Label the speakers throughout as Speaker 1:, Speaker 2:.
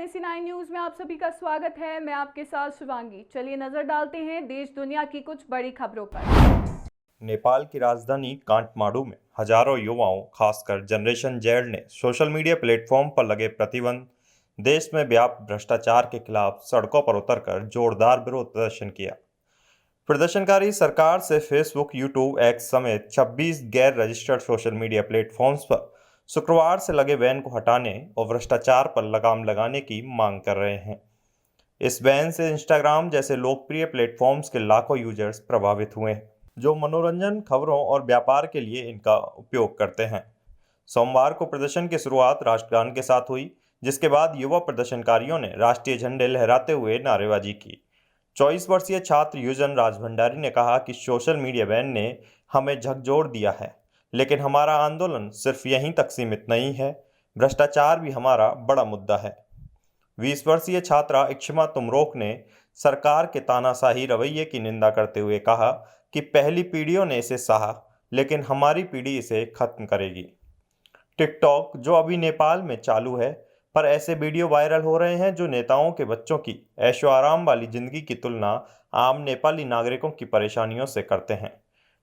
Speaker 1: NAC9 news में आप सभी का स्वागत है। मैं आपके साथ शिवांगी। चलिए नजर डालते हैं देश दुनिया की कुछ बड़ी खबरों पर।
Speaker 2: नेपाल की राजधानी काठमांडू में हजारों युवाओं, खासकर जनरेशन जेड ने सोशल मीडिया प्लेटफॉर्म पर लगे प्रतिबंध, देश में व्याप्त भ्रष्टाचार के खिलाफ सड़कों पर उतरकर जोरदार विरोध प्रदर्शन किया। प्रदर्शनकारी सरकार से फेसबुक, यूट्यूब, एक्स समेत 26 गैर रजिस्टर्ड सोशल मीडिया प्लेटफॉर्म्स पर शुक्रवार से लगे बैन को हटाने और भ्रष्टाचार पर लगाम लगाने की मांग कर रहे हैं। इस बैन से इंस्टाग्राम जैसे लोकप्रिय प्लेटफॉर्म्स के लाखों यूजर्स प्रभावित हुए हैं, जो मनोरंजन, खबरों और व्यापार के लिए इनका उपयोग करते हैं। सोमवार को प्रदर्शन की शुरुआत राष्ट्रगान के साथ हुई, जिसके बाद युवा प्रदर्शनकारियों ने राष्ट्रीय झंडे लहराते हुए नारेबाजी की। 24 वर्षीय छात्र युजन राजभंडारी ने कहा कि सोशल मीडिया बैन ने हमें झकझोर दिया है, लेकिन हमारा आंदोलन सिर्फ यहीं तक सीमित नहीं है। भ्रष्टाचार भी हमारा बड़ा मुद्दा है। 20 वर्षीय छात्रा इक्षमा तुमरोक ने सरकार के तानाशाही रवैये की निंदा करते हुए कहा कि पहली पीढ़ियों ने इसे सहा, लेकिन हमारी पीढ़ी इसे खत्म करेगी। टिकटॉक, जो अभी नेपाल में चालू है, पर ऐसे वीडियो वायरल हो रहे हैं जो नेताओं के बच्चों की ऐशो आराम वाली जिंदगी की तुलना आम नेपाली नागरिकों की परेशानियों से करते हैं।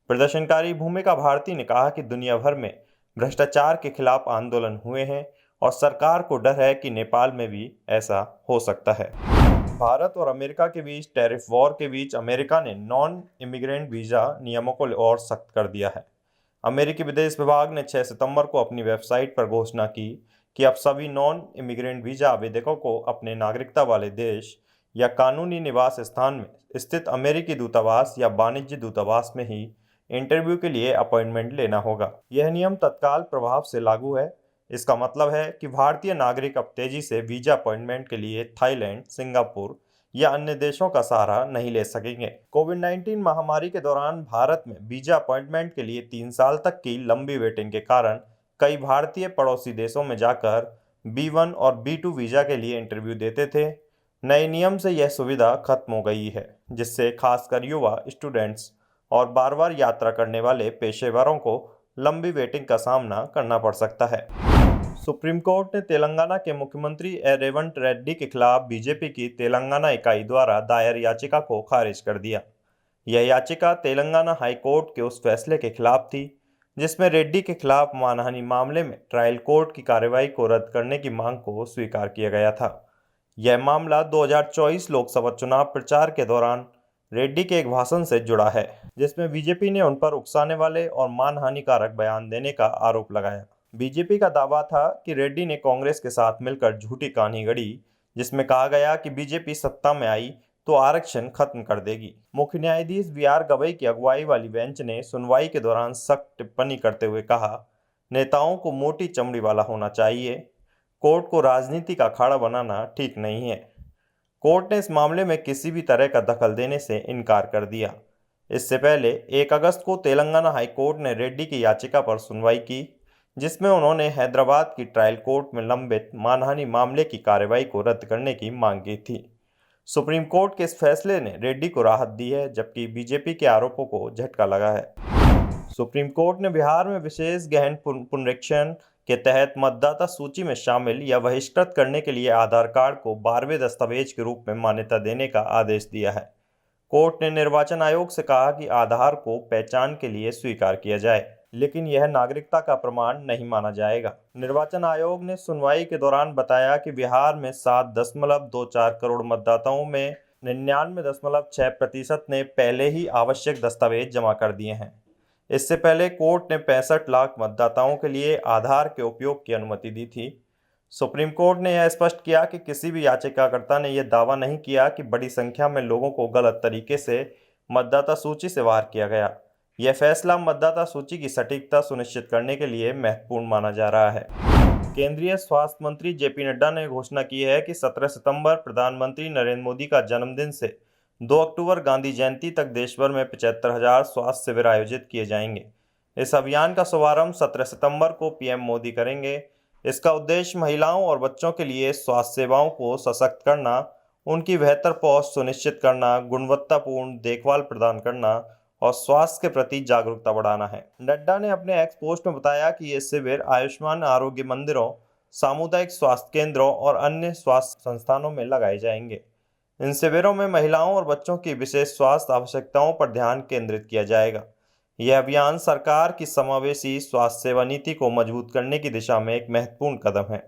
Speaker 2: प्रदर्शनकारी भूमिका भारती ने कहा कि दुनिया भर में भ्रष्टाचार के खिलाफ आंदोलन हुए हैं और सरकार को डर है कि नेपाल में भी ऐसा हो सकता है। भारत और अमेरिका के बीच टैरिफ वॉर के बीच अमेरिका ने नॉन इमिग्रेंट वीज़ा नियमों को और सख्त कर दिया है। अमेरिकी विदेश विभाग ने 6 सितंबर को अपनी वेबसाइट पर घोषणा की कि अब सभी नॉन इमिग्रेंट वीज़ा आवेदकों को अपने नागरिकता वाले देश या कानूनी निवास स्थान में स्थित अमेरिकी दूतावास या वाणिज्य दूतावास में ही इंटरव्यू के लिए अपॉइंटमेंट लेना होगा। यह नियम तत्काल प्रभाव से लागू है। इसका मतलब है कि भारतीय नागरिक अब तेजी से वीजा अपॉइंटमेंट के लिए थाईलैंड, सिंगापुर या अन्य देशों का सहारा नहीं ले सकेंगे। कोविड-19 महामारी के दौरान भारत में वीजा अपॉइंटमेंट के लिए 3 साल तक की लंबी वेटिंग के कारण कई भारतीय पड़ोसी देशों में जाकर B1 और B2 वीजा के लिए इंटरव्यू देते थे। नए नियम से यह सुविधा खत्म हो गई है, जिससे खासकर युवा, स्टूडेंट्स और बार बार यात्रा करने वाले पेशेवरों को लंबी वेटिंग का सामना करना पड़ सकता है। सुप्रीम कोर्ट ने तेलंगाना के मुख्यमंत्री रेवंत रेड्डी के खिलाफ बीजेपी की तेलंगाना इकाई द्वारा दायर याचिका को खारिज कर दिया। यह याचिका तेलंगाना हाई कोर्ट के उस फैसले के खिलाफ थी जिसमें रेड्डी के खिलाफ मानहानि मामले में ट्रायल कोर्ट की कार्रवाई को रद्द करने की मांग को स्वीकार किया गया था। यह मामला 2024 लोकसभा चुनाव प्रचार के दौरान रेड्डी के एक भाषण से जुड़ा है, जिसमें बीजेपी ने उन पर उकसाने वाले और मानहानिकारक बयान देने का आरोप लगाया। बीजेपी का दावा था कि रेड्डी ने कांग्रेस के साथ मिलकर झूठी कहानी गढ़ी, जिसमें कहा गया कि बीजेपी सत्ता में आई तो आरक्षण खत्म कर देगी। मुख्य न्यायाधीश BR गवई की अगुवाई वाली बेंच ने सुनवाई के दौरान सख्त टिप्पणी करते हुए कहा, नेताओं को मोटी चमड़ी वाला होना चाहिए। कोर्ट को राजनीति का अखाड़ा बनाना ठीक नहीं है। कोर्ट ने इस मामले में किसी भी तरह का दखल देने से इनकार कर दिया। इससे पहले 1 अगस्त को तेलंगाना हाई कोर्ट ने रेड्डी की याचिका पर सुनवाई की, जिसमें उन्होंने हैदराबाद की ट्रायल कोर्ट में लंबित मानहानि मामले की कार्रवाई को रद्द करने की मांग की थी। सुप्रीम कोर्ट के इस फैसले ने रेड्डी को राहत दी है, जबकि बीजेपी के आरोपों को झटका लगा है। सुप्रीम कोर्ट ने बिहार में विशेष गहन पुनरीक्षण के तहत मतदाता सूची में शामिल या बहिष्कृत करने के लिए आधार कार्ड को 12वें दस्तावेज के रूप में मान्यता देने का आदेश दिया है। कोर्ट ने निर्वाचन आयोग से कहा कि आधार को पहचान के लिए स्वीकार किया जाए, लेकिन यह नागरिकता का प्रमाण नहीं माना जाएगा। निर्वाचन आयोग ने सुनवाई के दौरान बताया कि बिहार में 7.24 करोड़ मतदाताओं में 99.6% ने पहले ही आवश्यक दस्तावेज जमा कर दिए हैं। इससे पहले कोर्ट ने 65 लाख मतदाताओं के लिए आधार के उपयोग की अनुमति दी थी। सुप्रीम कोर्ट ने यह स्पष्ट किया कि किसी भी याचिकाकर्ता ने यह दावा नहीं किया कि बड़ी संख्या में लोगों को गलत तरीके से मतदाता सूची से बाहर किया गया। यह फैसला मतदाता सूची की सटीकता सुनिश्चित करने के लिए महत्वपूर्ण माना जा रहा है। केंद्रीय स्वास्थ्य मंत्री JP नड्डा ने घोषणा की है कि 17 सितंबर प्रधानमंत्री नरेंद्र मोदी का जन्मदिन से 2 अक्टूबर गांधी जयंती तक देश भर में 75,000 स्वास्थ्य शिविर आयोजित किए जाएंगे। इस अभियान का शुभारंभ 17 सितंबर को PM मोदी करेंगे। इसका उद्देश्य महिलाओं और बच्चों के लिए स्वास्थ्य सेवाओं को सशक्त करना, उनकी बेहतर पहुंच सुनिश्चित करना, गुणवत्तापूर्ण देखभाल प्रदान करना और स्वास्थ्य के प्रति जागरूकता बढ़ाना है। नड्डा ने अपने एक्स पोस्ट में बताया कि ये शिविर आयुष्मान आरोग्य मंदिरों, सामुदायिक स्वास्थ्य केंद्रों और अन्य स्वास्थ्य संस्थानों में लगाए जाएंगे। इन शिविरों में महिलाओं और बच्चों की विशेष स्वास्थ्य आवश्यकताओं पर ध्यान केंद्रित किया जाएगा। यह अभियान सरकार की समावेशी स्वास्थ्य सेवा नीति को मजबूत करने की दिशा में एक महत्वपूर्ण कदम है।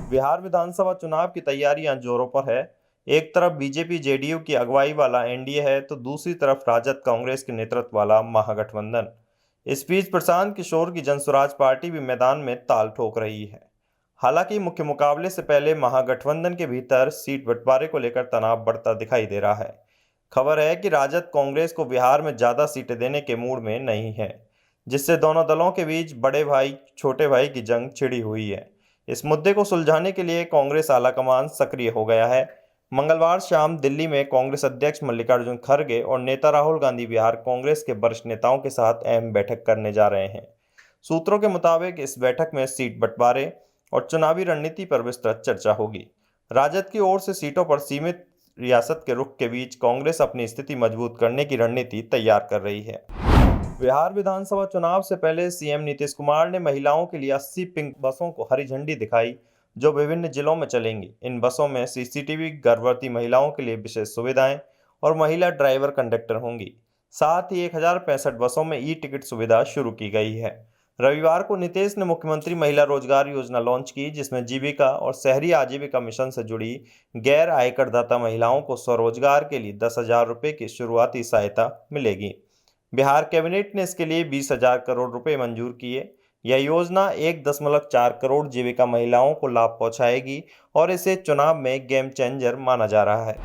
Speaker 2: बिहार विधानसभा चुनाव की तैयारियां जोरों पर है। एक तरफ बीजेपी जेडीयू की अगुवाई वाला एनडीए है तो दूसरी तरफ राजद कांग्रेस के नेतृत्व वाला महागठबंधन। इस बीच प्रशांत किशोर की जनसुराज पार्टी भी मैदान में ताल ठोक रही है। हालांकि मुख्य मुकाबले से पहले महागठबंधन के भीतर सीट बंटवारे को लेकर तनाव बढ़ता दिखाई दे रहा है। खबर है कि राजद कांग्रेस को बिहार में ज्यादा सीटें देने के मूड में नहीं है, जिससे दोनों दलों के बीच बड़े भाई छोटे भाई की जंग छिड़ी हुई है। इस मुद्दे को सुलझाने के लिए कांग्रेस आलाकमान सक्रिय हो गया है। मंगलवार शाम दिल्ली में कांग्रेस अध्यक्ष मल्लिकार्जुन खड़गे और नेता राहुल गांधी बिहार कांग्रेस के वरिष्ठ नेताओं के साथ अहम बैठक करने जा रहे हैं। सूत्रों के मुताबिक इस बैठक में सीट बंटवारे और चुनावी रणनीति पर विस्तृत चर्चा होगी। राजद की ओर से सीटों पर सीमित रियासत के रुख के बीच कांग्रेस अपनी स्थिति मजबूत करने की रणनीति तैयार कर रही है। बिहार विधानसभा चुनाव से पहले सीएम नीतीश कुमार ने महिलाओं के लिए 80 पिंक बसों को हरी झंडी दिखाई, जो विभिन्न जिलों में चलेंगी। इन बसों में सीसीटीवी, गर्भवती महिलाओं के लिए विशेष सुविधाएं और महिला ड्राइवर कंडक्टर होंगी। साथ ही 1065 बसों में ई टिकट सुविधा शुरू की गई है। रविवार को नीतीश ने मुख्यमंत्री महिला रोजगार योजना लॉन्च की, जिसमें जीविका और शहरी आजीविका मिशन से जुड़ी गैर आयकरदाता महिलाओं को स्वरोजगार के लिए 10,000 रुपये की शुरुआती सहायता मिलेगी। बिहार कैबिनेट ने इसके लिए 20,000 करोड़ रुपए मंजूर किए। यह योजना 1.4 करोड़ जीविका महिलाओं को लाभ पहुंचाएगी और इसे चुनाव में गेम चेंजर माना जा रहा है।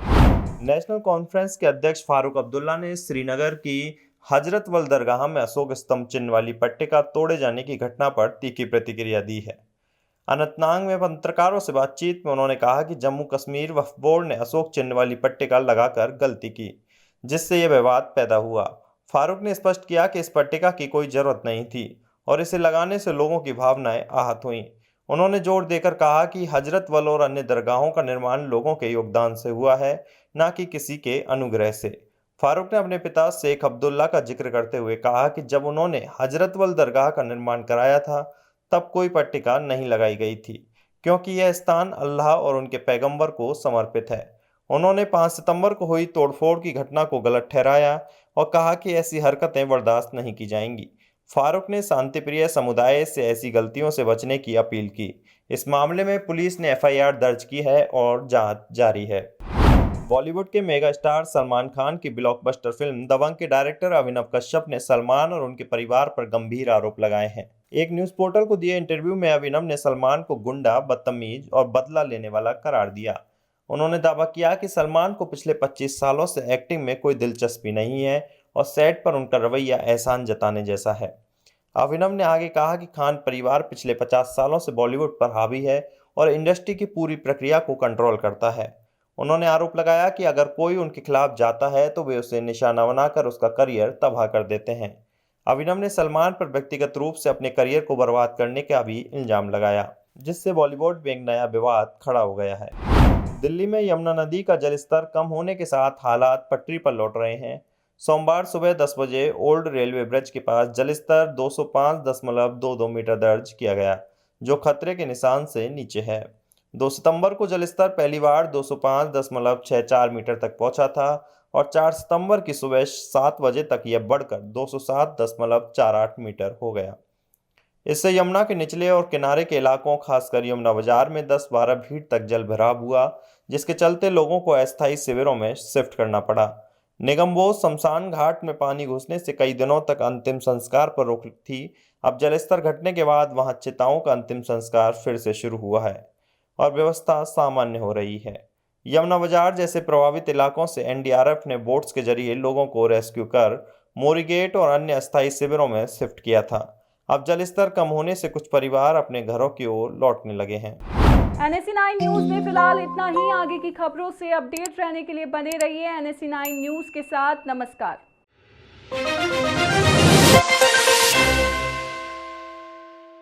Speaker 2: नेशनल कॉन्फ्रेंस के अध्यक्ष फारूक अब्दुल्ला ने श्रीनगर की हजरतबल दरगाह में अशोक स्तंभ चिन्ह वाली पट्टिका तोड़े जाने की घटना पर तीखी प्रतिक्रिया दी है। अनंतनाग में पत्रकारों से बातचीत में उन्होंने कहा कि जम्मू कश्मीर वक्फ बोर्ड ने अशोक चिन्ह वाली पट्टिका लगाकर गलती की, जिससे यह विवाद पैदा हुआ। फारूक ने स्पष्ट किया कि इस पट्टिका की कोई जरूरत नहीं थी और इसे लगाने से लोगों की भावनाएं आहत हुईं। उन्होंने जोर देकर कहा कि हजरतबल और अन्य दरगाहों का निर्माण लोगों के योगदान से हुआ है, न कि किसी के अनुग्रह से। फारूक ने अपने पिता शेख अब्दुल्ला का जिक्र करते हुए कहा कि जब उन्होंने हजरतबल दरगाह का निर्माण कराया था तब कोई पट्टिका नहीं लगाई गई थी, क्योंकि यह स्थान अल्लाह और उनके पैगंबर को समर्पित है। उन्होंने 5 सितंबर को हुई तोड़फोड़ की घटना को गलत ठहराया और कहा कि ऐसी हरकतें बर्दाश्त नहीं की जाएंगी। फारूक ने शांतिप्रिय समुदाय से ऐसी गलतियों से बचने की अपील की। इस मामले में पुलिस ने एफआईआर दर्ज की है और जांच जारी है। बॉलीवुड के मेगा स्टार सलमान खान की ब्लॉकबस्टर फिल्म दबंग के डायरेक्टर अभिनव कश्यप ने सलमान और उनके परिवार पर गंभीर आरोप लगाए हैं। एक न्यूज पोर्टल को दिए इंटरव्यू में अभिनव ने सलमान को गुंडा, बदतमीज और बदला लेने वाला करार दिया। उन्होंने दावा किया कि सलमान को पिछले 25 सालों से एक्टिंग में कोई दिलचस्पी नहीं है और सेट पर उनका रवैया एहसान जताने जैसा है। अभिनव ने आगे कहा कि खान परिवार पिछले 50 सालों से बॉलीवुड पर हावी है और इंडस्ट्री की पूरी प्रक्रिया को कंट्रोल करता है। उन्होंने आरोप लगाया कि अगर कोई उनके खिलाफ जाता है तो वे उसे निशाना बनाकर उसका करियर तबाह कर देते हैं। अभिनव ने सलमान पर व्यक्तिगत रूप से अपने करियर को बर्बाद करने का भी इल्जाम लगाया, जिससे बॉलीवुड में एक नया विवाद खड़ा हो गया है। दिल्ली में यमुना नदी का जलस्तर कम होने के साथ हालात पटरी पर लौट रहे हैं। सोमवार सुबह 10 बजे ओल्ड रेलवे ब्रिज के पास जलस्तर 205.22 मीटर दर्ज किया गया, जो खतरे के निशान से नीचे है। 2 सितंबर को जलस्तर पहली बार 205.64 मीटर तक पहुंचा था और 4 सितंबर की सुबह 7 बजे तक यह बढ़कर 207.48 मीटर हो गया। इससे यमुना के निचले और किनारे के इलाकों, खासकर यमुना बाजार में 10-12 फीट तक जल भराव हुआ, जिसके चलते लोगों को अस्थायी शिविरों में शिफ्ट करना पड़ा। निगमबोध शमशान घाट में पानी घुसने से कई दिनों तक अंतिम संस्कार पर रोक थी। अब जलस्तर घटने के बाद वहां चिताओं का अंतिम संस्कार फिर से शुरू हुआ है और व्यवस्था सामान्य हो रही है। यमुना बाजार जैसे प्रभावित इलाकों से एनडीआरएफ ने बोट्स के जरिए लोगों को रेस्क्यू कर मोरीगेट और अन्य अस्थायी शिविरों में शिफ्ट किया था। अब जलस्तर कम होने से कुछ परिवार अपने घरों की ओर लौटने लगे हैं।
Speaker 1: NSE9 न्यूज में फिलहाल इतना ही। आगे की खबरों से अपडेट रहने के लिए बने रहिए NSE9 न्यूज के साथ। नमस्कार।